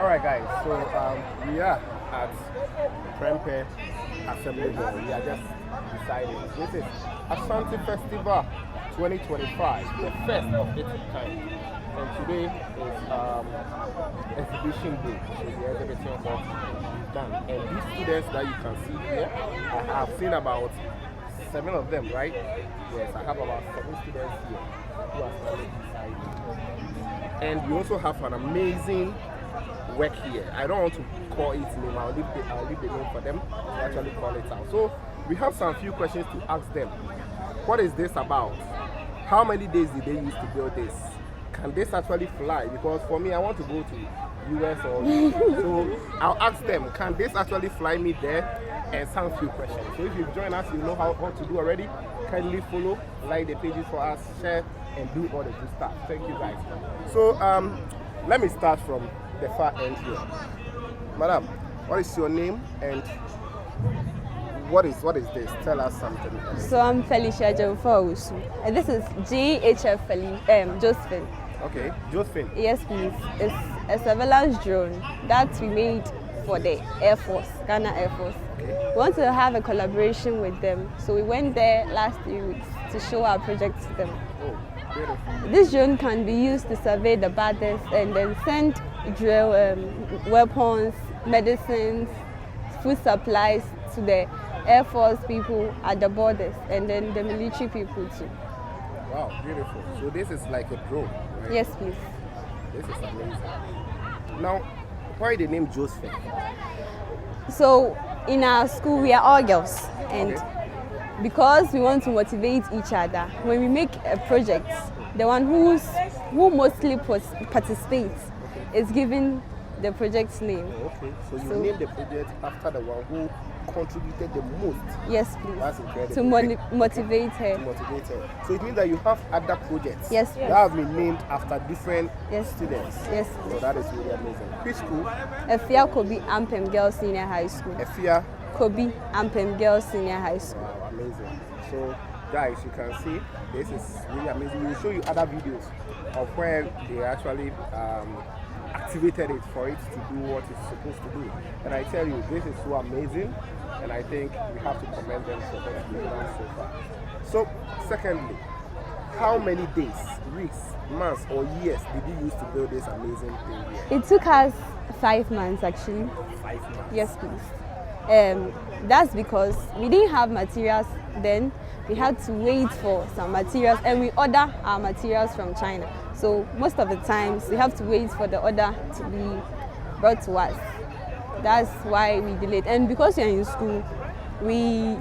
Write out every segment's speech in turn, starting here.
Alright guys, so we are at Prempeh Assembly Hall. We are just deciding. This is Ashanti Festival 2025, the first of its kind. And today is exhibition day. So we are exhibiting what we've done. And these students that you can see here, I have seen about 7 of them, right? Yes, I have about 7 students here who are standing beside me. And we also have an amazing work here. I don't want to call it name. I'll leave the name for them to actually call it out. So we have some few questions to ask them. What is this about? How many days did they use to build this? Can this actually fly? Because for me, I want to go to US or so I'll ask them, can this actually fly me there? And some few questions. So if you've joined us, you know how to do already. Kindly follow, like the pages for us, share, and do all the good stuff. Thank you guys. So let me start from the far end here. Madam, what is your name and what is this? Tell us something. So I'm Felicia Jomfausu. And this is GHF Josephine. Okay, Josephine. Yes, please. It's a surveillance drone that we made for the Air Force, Ghana Air Force. Okay. We want to have a collaboration with them. So we went there last 3 weeks to show our project to them. Oh, beautiful. This drone can be used to survey the borders and then send drill weapons, medicines, food supplies to the Air Force people at the borders and then the military people too. Wow, beautiful. So this is like a drone, right? Yes, please. This is amazing. Now, why the name Josephine? So in our school we are all girls, and because we want to motivate each other, when we make a project, the one who mostly participates is given the project's name. Okay, so you named the project after the one who contributed the most. Yes, please. That's incredible. To motivate her. To motivate her. So it means that you have other projects. Yes, that have been named after different yes, students. Yes. So that is really amazing. Which school? Efia Kobi Ampem Girls Senior High School. Efia Kobi Ampem Girls Senior High School. Wow, amazing. So guys, you can see this is really amazing. We'll show you other videos of where they actually activated it for it to do what it's supposed to do. And I tell you, this is so amazing, and I think we have to commend them for what they've done so far. So, secondly, how many days, weeks, months, or years did you use to build this amazing thing here? It took us 5 months actually. 5 months? Yes, please. That's because we didn't have materials then. We had to wait for some materials, and we order our materials from China. So most of the times we have to wait for the order to be brought to us. That's why we delayed. And because we are in school, we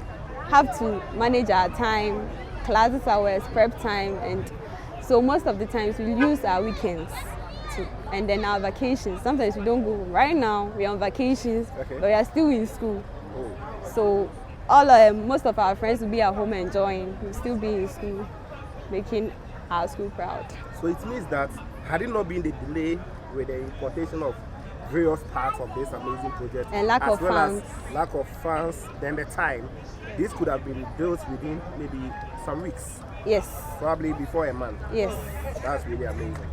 have to manage our time, classes hours, prep time, and so most of the times we use our weekends too. And then our vacations. Sometimes we don't go. Right now we are on vacations, but we are still in school. Oh. So most of our friends will be at home enjoying. We'll still be in school, making our school proud. So it means that had it not been the delay with the importation of various parts of this amazing project and lack of funds, then the time, this could have been built within maybe some weeks. Yes. Probably before a month. Yes. That's really amazing.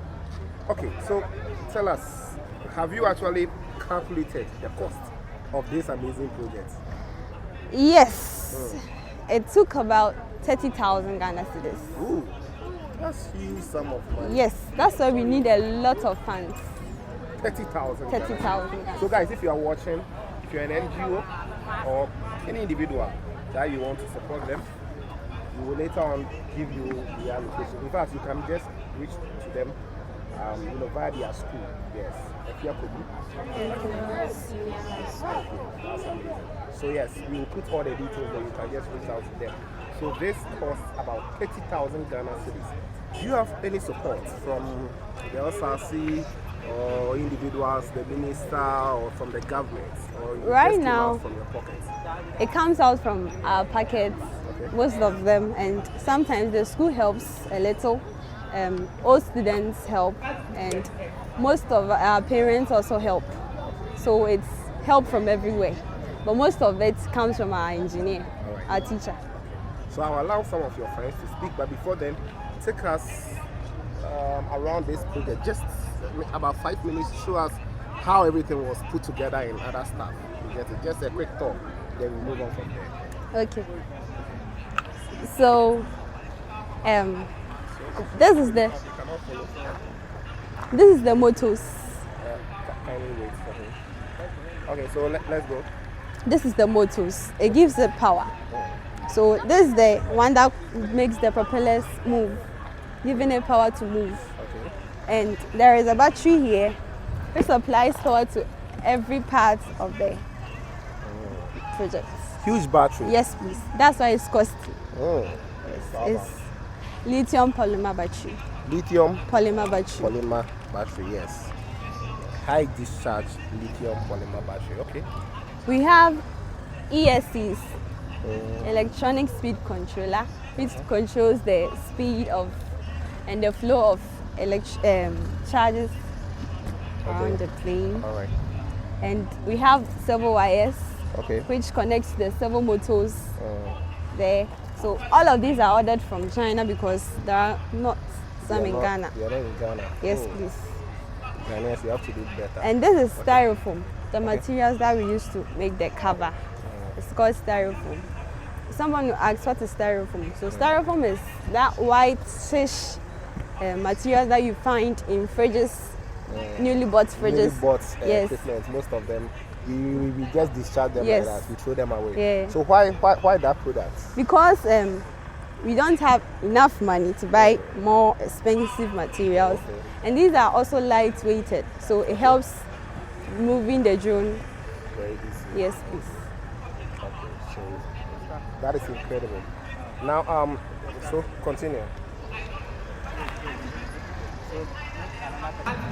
Okay, so tell us, have you actually calculated the cost of this amazing project? Yes. It took about 30,000 Ghana cedis. Ooh, that's huge sum of money. Yes, that's why we need a lot of funds. 30,000. 30,000. So guys, if you are watching, if you're an NGO or any individual that you want to support them, we will later on give you the allocation. In fact, you can just reach to them via their school. Yes. Efia Kobi. That's amazing. So yes, we will put all the details there. You can just reach out to them. So this costs about 30,000 Ghana cedis. Do you have any support from the LSRC or individuals, the minister, or from the government? Or you right just now, from your pockets? It comes out from our pockets, most of them, and sometimes the school helps a little. All students help, and most of our parents also help. So it's help from everywhere. But most of it comes from our engineer, our teacher. So I'll allow some of your friends to speak, but before then, take us around this project. Just about 5 minutes, show us how everything was put together in other stuff. You get it? Just a quick talk, then we move on from there. Okay. So, this is the motors. Kindly wait for him. Okay, so let's go. This is the motors. It gives it power. So this is the one that makes the propellers move, giving it power to move. Okay. And there is a battery here which supplies power to every part of the project. Huge battery. Yes, please. That's why it's costly. Oh. It's lithium polymer battery. Lithium Polymer battery. polymer battery, yes. High discharge lithium polymer battery. Okay. We have ESCs, electronic speed controller, which controls the speed of and the flow of charges around the plane. All right. And we have servo wires, Okay. which connects the servo motors there. So all of these are ordered from China because there are not some in Ghana. You're not in Ghana. Yes, please. Ghanaians, you have to do better. And this is styrofoam, the materials that we use to make the cover. It's called styrofoam. Someone will ask, what is styrofoam? So styrofoam is that whitish material that you find in fridges, newly bought fridges. Newly bought yes. equipment, most of them, we just discharge them Yes. like that. We throw them away. Yeah. So why that product? Because we don't have enough money to buy more expensive materials. Okay. And these are also lightweighted, so it helps moving the drone. Very easy. Yes, please. Okay, so that is incredible. Now, so continue.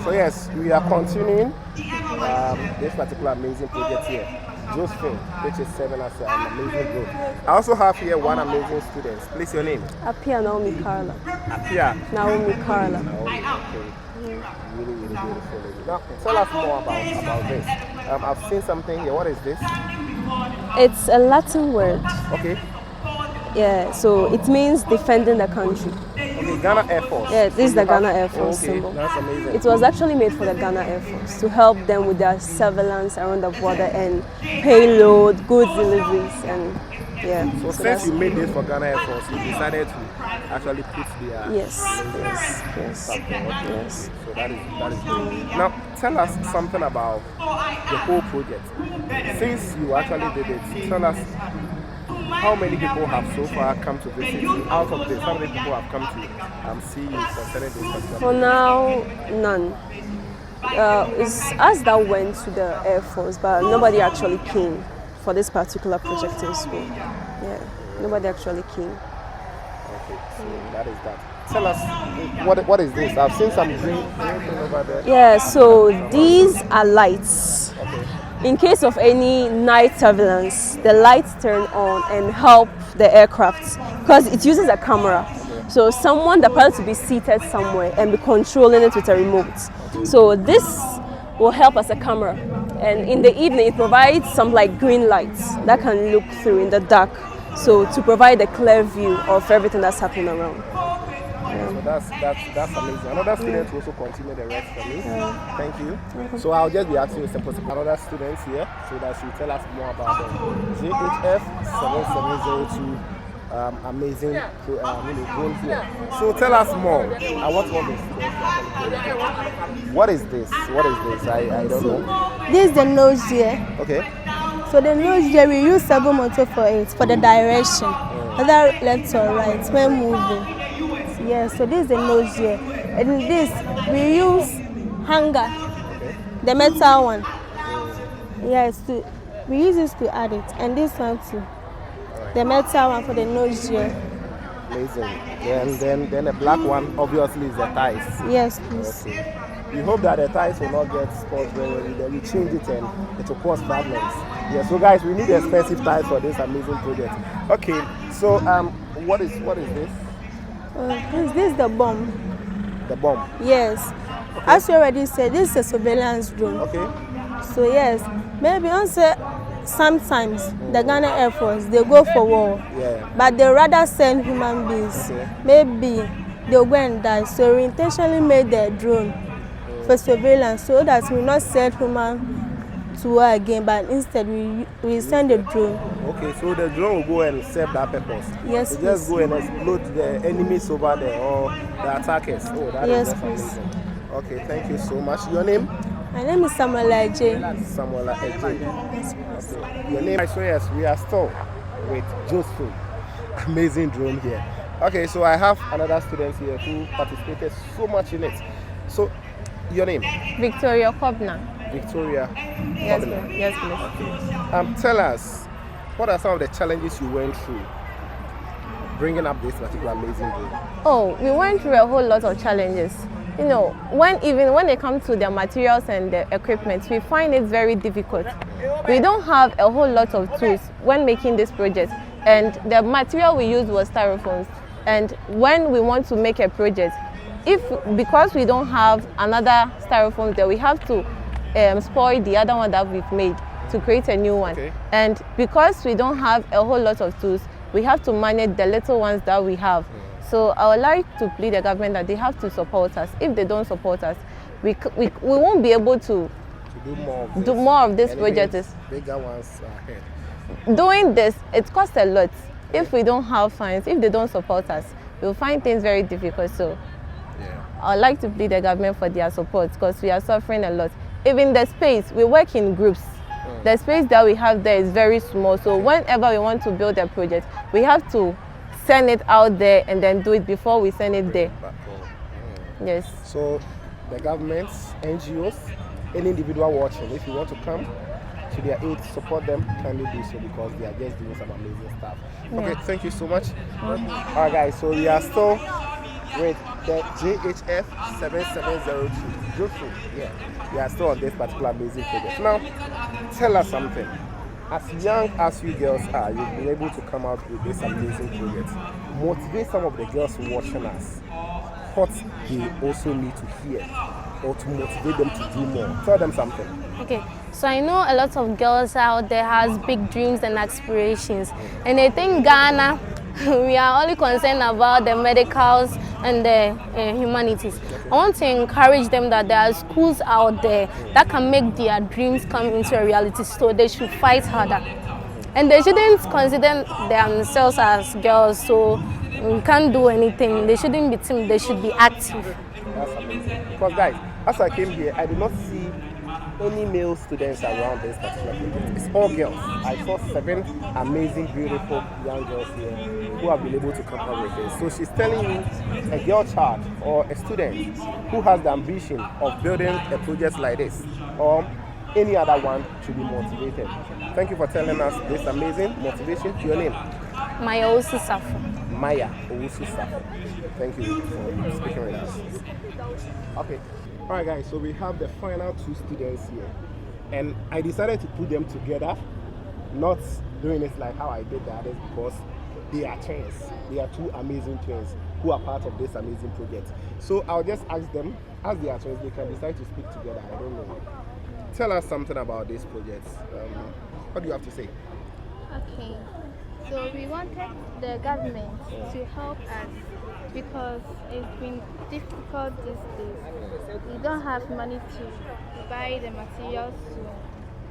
So yes, we are continuing this particular amazing project here. Josephine, which is serving as an amazing group. I also have here one amazing student. Please, your name? Apia Naomi Carla. Apia. Naomi Carla. Okay. Really, really beautiful lady. Now, tell us more about this. I've seen something here. What is this? It's a Latin word. Okay. Yeah, so it means defending the country. Okay, Ghana Air Force. Yeah, this is the Ghana Air Force okay, symbol. That's amazing. It was actually made for the Ghana Air Force to help them with their surveillance around the border and payload, goods deliveries, and yeah. So since you made this for Ghana Air Force, you decided to actually put their Yes. stuff there. Okay. Yes. So that is good. Now tell us something about the whole project. Since you actually did it, tell us how many people have so far come to visit you? Out of this, how many people have come to see you concerning this particular? For now, none. It's us that went to the Air Force, but nobody actually came for this particular project in school. Yeah, nobody actually came. Okay, so that is that. Tell us, what is this? I've seen some green thing over there. Yeah, so these are lights. Okay. In case of any night surveillance, the lights turn on and help the aircraft because it uses a camera. So someone that plans to be seated somewhere and be controlling it with a remote. So this will help as a camera. And in the evening, it provides some like green lights that can look through in the dark. So to provide a clear view of everything that's happening around. So that's amazing. Another student will also continue the rest for me. Thank you. So I'll just be asking you simple another students here so that she will tell us more about the JHF 7702 amazing drone here. So tell us more. I want all the students. What is this? I don't know. This is the nose gear. Okay. So the nose gear, we use servo motor for it, for the direction, whether left or right when moving. Yes, so this is the nose gear. And this, we use hanger, the metal one. Yes, we use this to add it. And this one too, the metal one for the nose gear. Amazing. Then the black one obviously is the ties. Yes, please. Okay. We hope that the ties will not get spoiled very well. Then we change it and it will cause fragments. Yeah, so guys, we need expensive ties for this amazing project. Okay, so what is this? This is the bomb. The bomb. Yes. Okay. As you already said, this is a surveillance drone. Okay. So yes, maybe also sometimes the Ghana Air Force, they go for war. Yeah. But they rather send human beings. Okay. Maybe they'll go and die. So we intentionally made the drone for surveillance, so that we will not send human to war again, but instead we send a drone. Okay, so the drone will go and serve that purpose. Yes, so just please. go and explode the enemies over there or the attackers. Oh, that Yes, is just please. amazing. Okay, thank you so much. Your name? My name is Samuela J. Samuela Ej. Yes, please. Okay. Your name? So yes, we are still with Josephine. Amazing drone here. Okay, so I have another student here who participated so much in it. So, your name? Victoria Kobna. Victoria. Yes, Kobna. please. Yes, please. Tell us, what are some of the challenges you went through bringing up this particular amazing drone? Oh, we went through a whole lot of challenges. You know, when it comes to the materials and the equipment, we find it very difficult. We don't have a whole lot of tools when making this project, and the material we used was styrofoams. And when we want to make a project, because we don't have another styrofoam there, we have to spoil the other one that we've made to create a new one. Okay. And because we don't have a whole lot of tools, we have to manage the little ones that we have. So I would like to plead the government that they have to support us. If they don't support us, we won't be able to do more of this. Project. Bigger ones ahead. Doing this, it costs a lot. If we don't have funds, if they don't support us, we'll find things very difficult. So Yeah. I would like to plead the government for their support, because we are suffering a lot. Even the space, we work in groups. The space that we have there is very small. So whenever we want to build a project, we have to send it out there and then do it before we send it there. Back home. Yes. So the governments, NGOs, any individual watching, if you want to come to their aid, support them, kindly do so, because they are just doing some amazing stuff. Okay, thank you so much. Alright guys, so we are still with the JHF 7702. Josephine, yeah. We are still on this particular amazing project. Now, tell us something. As young as you girls are, you've been able to come out with this amazing project. Motivate some of the girls watching us what they also need to hear, or to motivate them to do more. Tell them something. Okay, so I know a lot of girls out there has big dreams and aspirations, and I think Ghana, we are only concerned about the medicals and the humanities. I want to encourage them that there are schools out there that can make their dreams come into a reality, so they should fight harder. And they shouldn't consider themselves as girls, so we can't do anything. They shouldn't be timid, they should be active. That's amazing. Because guys, as I came here, I did not see any male students around this particular project. It's all girls. I saw 7 amazing, beautiful young girls here who have been able to come up with this. So she's telling you, a girl child or a student who has the ambition of building a project like this, or any other one, should be motivated. Thank you for telling us this amazing motivation. Your name? Maya Osisafu. Maya Owusu-Safo. Thank you for speaking with us. Okay. Alright guys, so we have the final 2 students here. And I decided to put them together, not doing it like how I did the others, because they are twins. They are 2 amazing twins who are part of this amazing project. So I'll just ask them, as they are twins, they can decide to speak together. I don't know. Tell us something about this project. What do you have to say? Okay, so we wanted the government to help us because it's been difficult these days. We don't have money to buy the materials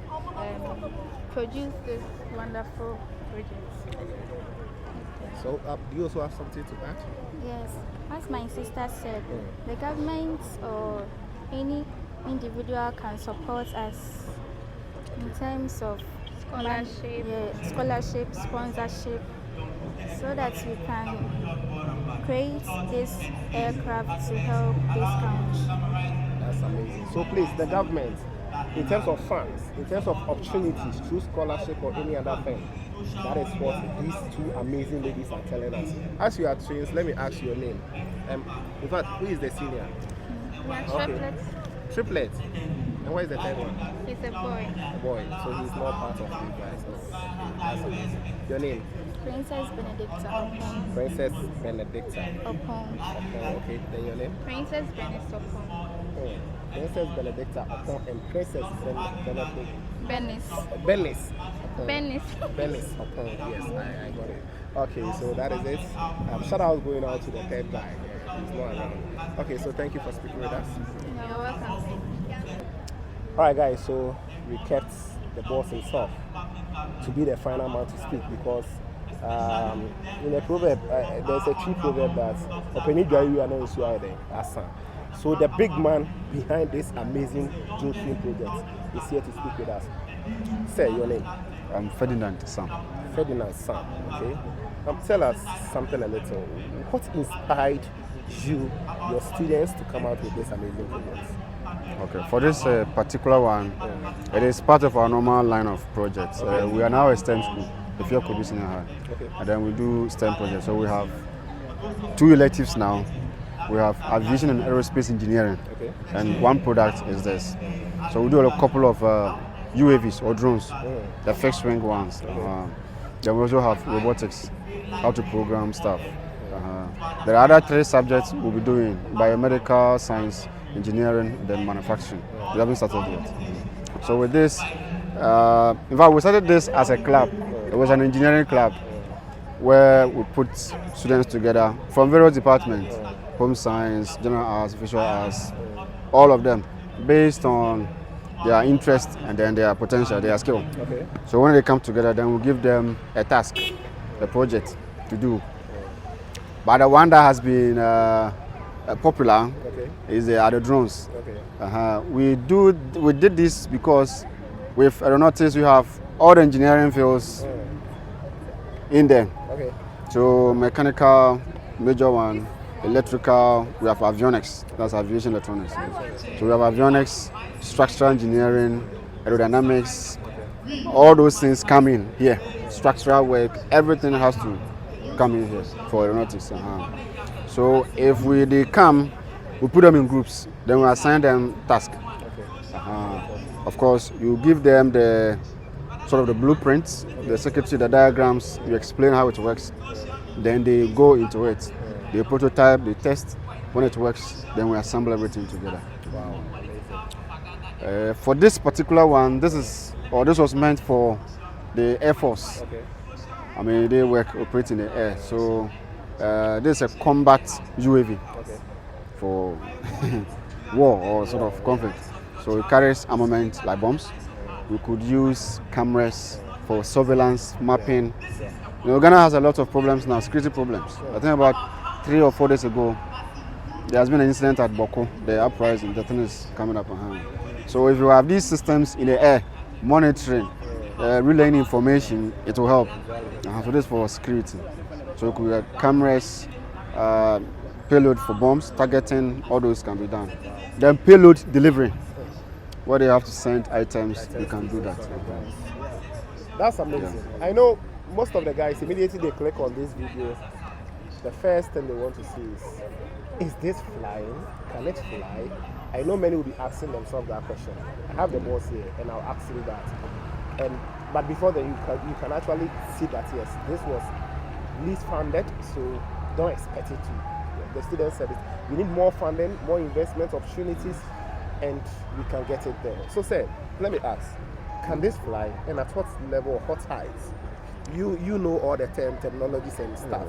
to produce this wonderful project. So do you also have something to add? Yes, as my sister said, the government or any individual can support us in terms of Scholarship. scholarship, sponsorship, so that we can create this aircraft to help this country. That's amazing. So please, the government, in terms of funds, in terms of opportunities through scholarship or any other thing, that is what these 2 amazing ladies are telling us. As you are twins, let me ask you your name. In fact, who is the senior? We are Okay. triplets. Triplet. And where is the 3rd one? He's a boy. A boy. So he's not part of you guys. So that's amazing. Your name? Princess Benedicta Opon. Princess Benedicta. Opon. Upon. Okay. Then your name? Princess Benisopon. Oh. Princess Benedicta Upon and Princess Benedict. Benis. Benis. Upon. Benis. Benis upon, yes, I got it. Okay, so that is it. Shout out going out to the 3rd guy. He's not around. Okay, so thank you for speaking with us. You're welcome. Alright guys, so we kept the boss himself to be the final man to speak because in a proverb, there's a true proverb that so the big man behind this amazing drone film project is here to speak with us. Say your name. I'm Ferdinand Sam. Ferdinand Sam, okay? Tell us something a little. What inspired you, your students, to come out with this amazing project? Okay, for this particular one, it is part of our normal line of projects. We are now a STEM school, if you're producing a high. Okay. And then we do STEM projects. So we have 2 electives now. We have aviation and aerospace engineering, Okay. and one product is this. So we do a couple of UAVs or drones, the fixed wing ones. Then we also have robotics, how to program stuff. There are other 3 subjects we'll be doing: biomedical science, engineering, then manufacturing. We haven't started yet. So with this, in fact, we started this as a club. It was an engineering club where we put students together from various departments: home science, general arts, visual arts, all of them, based on their interest and then their potential, their skill. Okay. So when they come together, then we give them a task, a project to do. But the one that has been popular is the drones. Okay. We did this because with aeronautics we have all the engineering fields in there. Okay. So mechanical, major one, electrical, we have avionics, that's aviation electronics. So we have avionics, structural engineering, aerodynamics, all those things come in here. Structural work, everything has to come in here for aeronautics. So if they come, we put them in groups, then we assign them tasks. Of course, you give them the sort of the blueprints, the circuitry, the diagrams, you explain how it works, then they go into it. They prototype, they test. When it works, then we assemble everything together. Wow. For this particular one, this was meant for the Air Force. Okay. I mean, they operate in the air. So this is a combat UAV for war or sort of conflict. So it carries armament like bombs. We could use cameras for surveillance, mapping. You know, Ghana has a lot of problems now, security problems. I think about 3 or 4 days ago, there has been an incident at Boko, the uprising, the thing is coming up. So if you have these systems in the air, monitoring, relaying information, it will help. So this is for security. So we have cameras, payload for bombs, targeting, all those can be done. Then payload delivery, where they have to send items, we can do that. That's amazing. I know most of the guys, immediately they click on this video, the first thing they want to see is this flying? Can it fly? I know many will be asking themselves that question. I have the boss here and I'll ask you that. But before then, you can actually see that yes, this was least funded, so don't expect it to. The students said it. We need more funding, more investment opportunities, and we can get it there. So sir, let me ask, can this fly, and at what level, what heights? You know all the terminologies and stuff.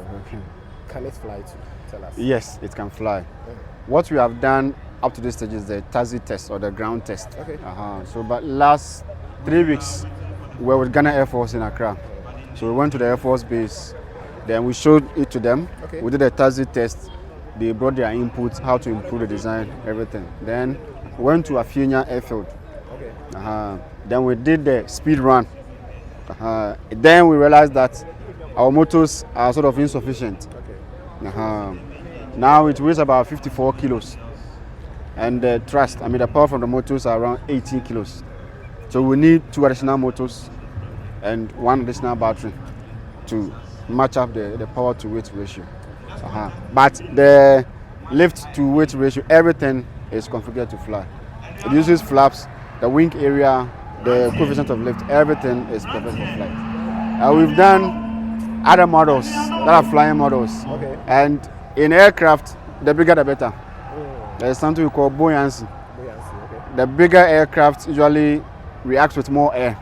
Can it fly too? Tell us. Yes, it can fly. What we have done up to this stage is the TASI test or the ground test. Okay. So but last 3 weeks we were with Ghana Air Force in Accra. So we went to the Air Force base, then we showed it to them. Okay. We did a TASI test. They brought their input, how to improve the design, everything. Then we went to Afienya Airfield. Okay. Then we did the speed run. Then we realized that our motors are sort of insufficient. Okay. Now it weighs about 54 kilos. And the thrust, I mean the power from the motors are around 18 kilos. So we need 2 additional motors and 1 additional battery to match up the power to weight ratio. But the lift to weight ratio, everything is configured to fly. It uses flaps, the wing area, the coefficient of lift, everything is perfect for flight. We've done other models that are flying models. Okay. And in aircraft, the bigger the better. There is something we call buoyancy. Okay. The bigger aircraft usually reacts with more air.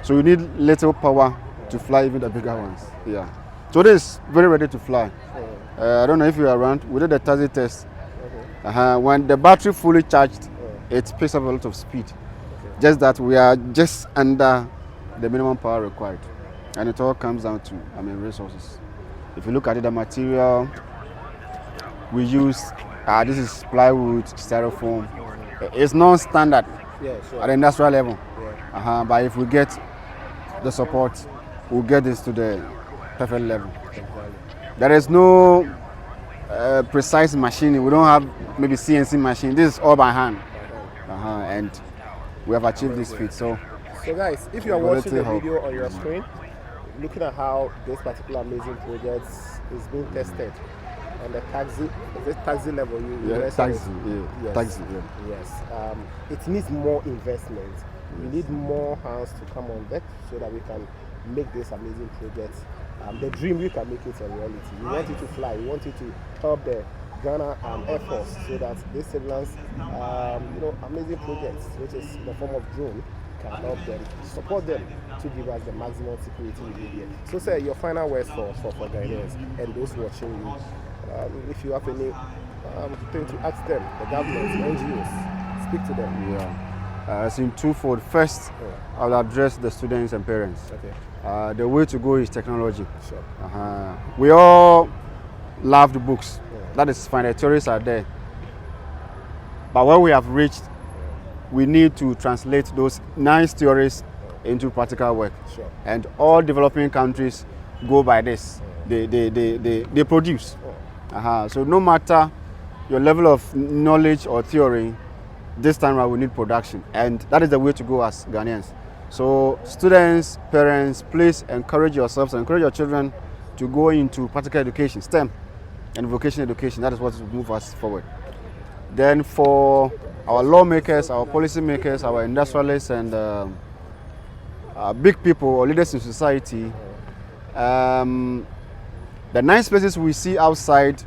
So you need little power to fly even the bigger ones. Yeah. So this is very ready to fly. I don't know if you are around. We did the TASI test. When the battery fully charged, it picks up a lot of speed. Just that we are just under the minimum power required, and it all comes down to resources. If you look at it, the material we use, this is plywood, styrofoam. It's non-standard at the industrial level. But if we get the support, we'll get this to the perfect level. There is no precise machining. We don't have maybe CNC machine. This is all by hand, and we have achieved this feat. So guys, if you are watching the video on your screen, looking at how this particular amazing project is being tested on the taxi level, yes, it needs more investment. We need more hands to come on deck so that we can make this amazing project the dream. We can make it a reality. We want it to fly. We want it to help the Ghana Air Force so that this civilians, amazing projects, which is in the form of drone, can help them, support them to give us the maximum security we need here. So, sir, your final words for Ghanaians and those watching you, if you have any thing to ask them, the government, NGOs, speak to them. Yeah, it's in twofold. First, I'll address the students and parents. Okay. The way to go is technology. Sure. We all love the books. That is fine. The theories are there. But where we have reached, we need to translate those nice theories into practical work. Sure. And all developing countries go by this. They produce. So no matter your level of knowledge or theory, this time around we need production. And that is the way to go as Ghanaians. So students, parents, please encourage yourselves, encourage your children to go into practical education, STEM and vocational education. That is what will move us forward. Then for our lawmakers, our policy makers, our industrialists and big people or leaders in society, the nice places we see outside,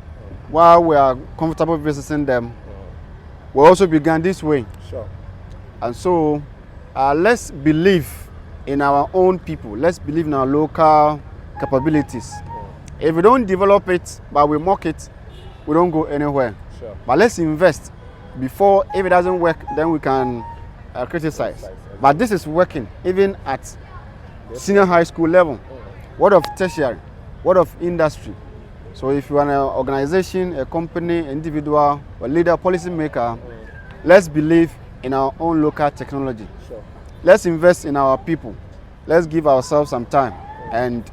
while we are comfortable visiting them, we also began this way. Sure. And so let's believe in our own people. Let's believe in our local capabilities. If we don't develop it, but we mock it, we don't go anywhere. Sure. But let's invest before, if it doesn't work, then we can criticize. But this is working, even at senior high school level. What of tertiary? What of industry? So if you are an organization, a company, individual, a leader, policy maker, let's believe in our own local technology. Sure. Let's invest in our people. Let's give ourselves some time. And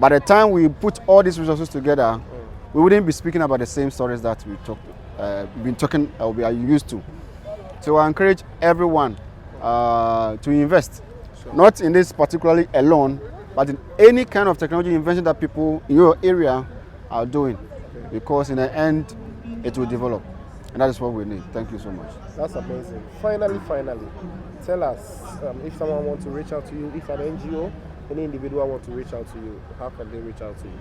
by the time we put all these resources together, we wouldn't be speaking about the same stories that we we are used to. So I encourage everyone to invest, not in this particularly alone, but in any kind of technology invention that people in your area are doing, because in the end it will develop, and that is what we need. Thank you so much. That's amazing. Finally, tell us if someone wants to reach out to you, if an NGO, any individual want to reach out to you, how can they reach out to you?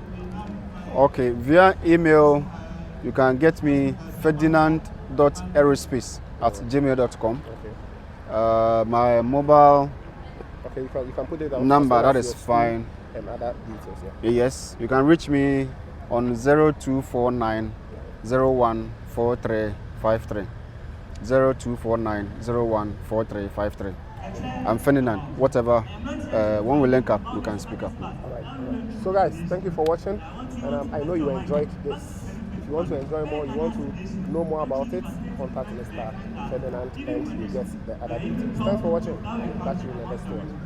Okay, via email, you can get me ferdinand.aerospace@gmail.com. Okay. My mobile you can put it down number, as well that as is your fine. And other details, Yes, you can reach me on 0249 014353. 0249 014353. I'm Ferdinand. Whatever, when we link up, we can speak up. All right. So guys, thank you for watching, and I know you enjoyed this. If you want to enjoy more, you want to know more about it, contact Mr. Ferdinand and you get the other details. Thanks for watching. Catch you in the next one.